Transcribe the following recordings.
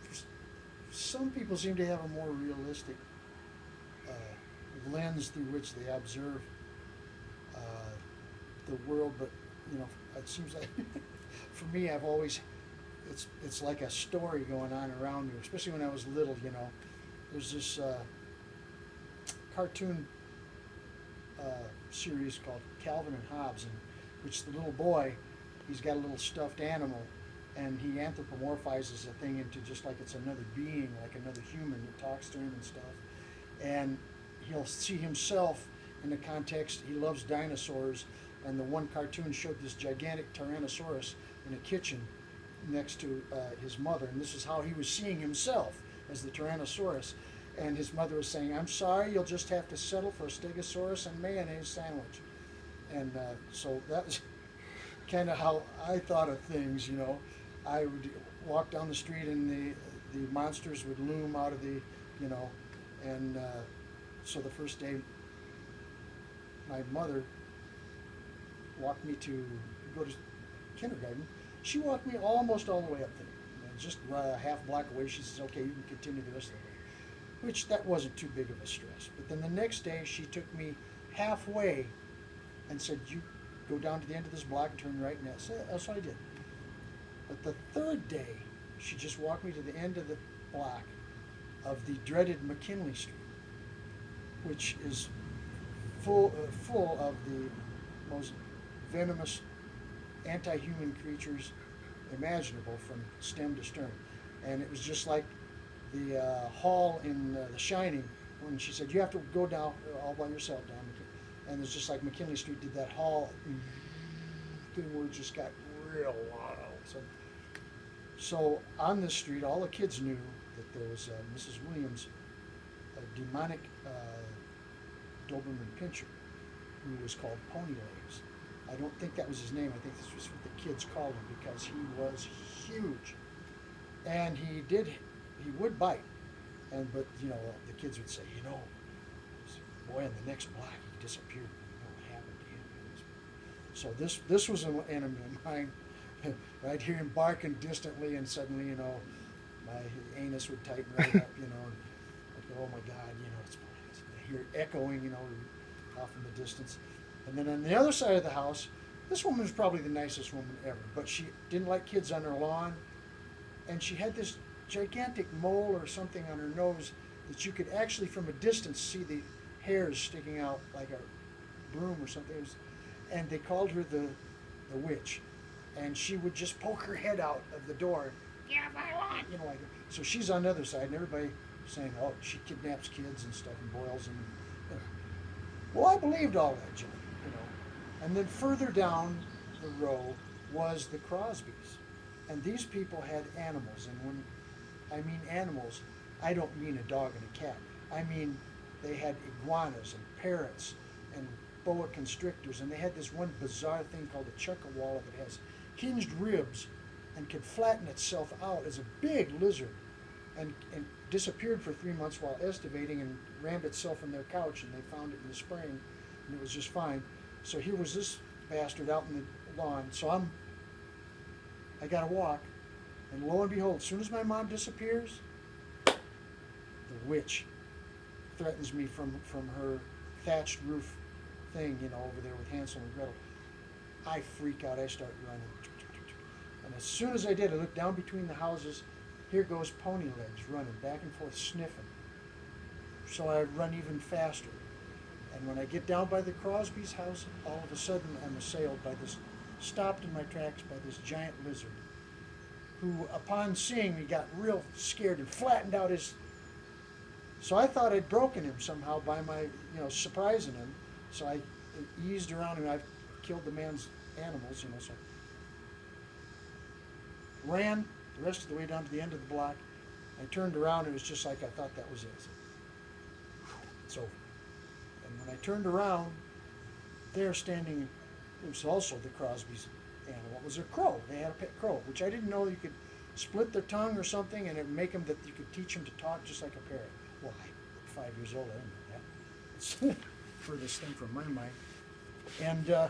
it's some people seem to have a more realistic lens through which they observe uh, the world, but it seems like for me, I've always it's like a story going on around me, especially when I was little. There's this cartoon series called Calvin and Hobbes, in which the little boy, he's got a little stuffed animal, and he anthropomorphizes the thing into just like it's another being, like another human that talks to him and stuff. And he'll see himself in the context, he loves dinosaurs, and the one cartoon showed this gigantic Tyrannosaurus in a kitchen next to his mother, and this is how he was seeing himself, as the Tyrannosaurus. And his mother was saying, "I'm sorry, you'll just have to settle for a Stegosaurus and mayonnaise sandwich." And so that was kind of how I thought of things. I would walk down the street and the monsters would loom out of the, and so the first day my mother walked me to go to kindergarten, she walked me almost all the way up there. Just a half block away, she says, "Okay, you can continue the rest of the way," which that wasn't too big of a stress. But then the next day she took me halfway and said, "You go down to the end of this block and turn right," and that's what I did. But the third day, she just walked me to the end of the block of the dreaded McKinley Street, which is full of the most venomous anti-human creatures imaginable from stem to stern. And it was just like the hall in The Shining, when she said, "You have to go down all by yourself down." And it's just like McKinley Street did that hall thing where it just got real loud. So on this street, all the kids knew that there was Mrs. Williams, a demonic Doberman Pinscher, who was called Pony Legs. I don't think that was his name. I think this was what the kids called him, because he was huge, and he would bite, but the kids would say, "Boy, in the next block he disappeared. What happened to him?" So this was an enemy of mine. I'd hear him barking distantly, and suddenly, my anus would tighten right up, and I'd go, "Oh my God, it's." I hear it echoing, off in the distance. And then on the other side of the house, this woman was probably the nicest woman ever, but she didn't like kids on her lawn, and she had this gigantic mole or something on her nose that you could actually from a distance see the hairs sticking out like a broom or something. And they called her the witch, and she would just poke her head out of the door. "Yeah, I want," like. So she's on the other side, and everybody saying, "Oh, she kidnaps kids and stuff and boils them." Well, I believed all that junk, And then further down the row was the Crosbys, and these people had animals. And when I mean animals, I don't mean a dog and a cat. I mean they had iguanas and parrots and boa constrictors, and they had this one bizarre thing called a chuckawalla that has hinged ribs and could flatten itself out as a big lizard, and disappeared for 3 months while estivating, and rammed itself in their couch, and they found it in the spring, and it was just fine. So here was this bastard out in the lawn. So I got to walk, and lo and behold, as soon as my mom disappears, the witch threatens me from her thatched roof thing, over there with Hansel and Gretel. I freak out. I start running. And as soon as I did, I looked down between the houses. Here goes Pony Legs running back and forth, sniffing. So I run even faster. And when I get down by the Crosby's house, all of a sudden I'm assailed by stopped in my tracks by this giant lizard, who, upon seeing me, got real scared and flattened out his. So I thought I'd broken him somehow by my, surprising him. So I eased around him. I've killed the man's animals, so ran the rest of the way down to the end of the block. I turned around, and it was just like I thought that was it. It's over. And when I turned around, there standing, it was also the Crosby's animal. It was a crow. They had a pet crow, which I didn't know you could split their tongue or something, and it would make them that you could teach them to talk just like a parrot. Well, at 5 years old, I didn't know that. It's the furthest thing from my mind. And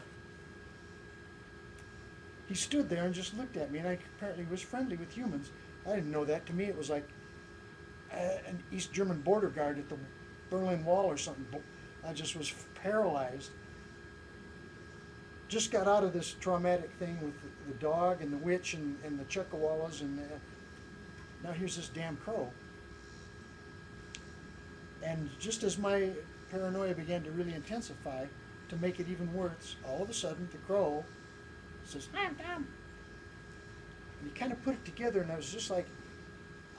he stood there and just looked at me, and I apparently was friendly with humans. I didn't know that. To me, it was like an East German border guard at the Berlin Wall or something. I just was paralyzed. Just got out of this traumatic thing with the dog and the witch and the Chuckawallas, and now here's this damn crow. And just as my paranoia began to really intensify, to make it even worse, all of a sudden the crow says, "Hi, I'm Tom." And he kind of put it together, and I was just like,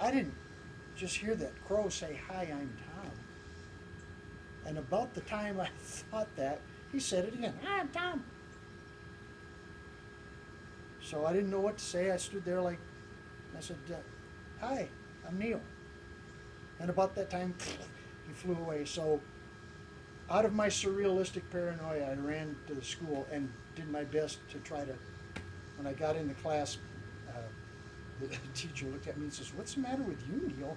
I didn't just hear that crow say, "Hi, I'm Tom." And about the time I thought that, he said it again, "Hi, I'm Tom." So I didn't know what to say. I stood there like, I said, "Hi, I'm Neil." And about that time, he flew away. So out of my surrealistic paranoia, I ran to the school and did my best to try to, when I got in the class, the teacher looked at me and says, "What's the matter with you, Neil?"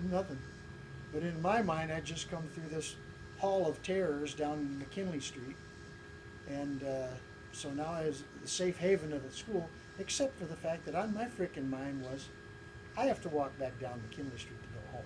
Nothing. But in my mind, I'd just come through this hall of terrors down McKinley Street. And so now I was the safe haven of the school, except for the fact that on my frickin' mind was, I have to walk back down McKinley Street to go home.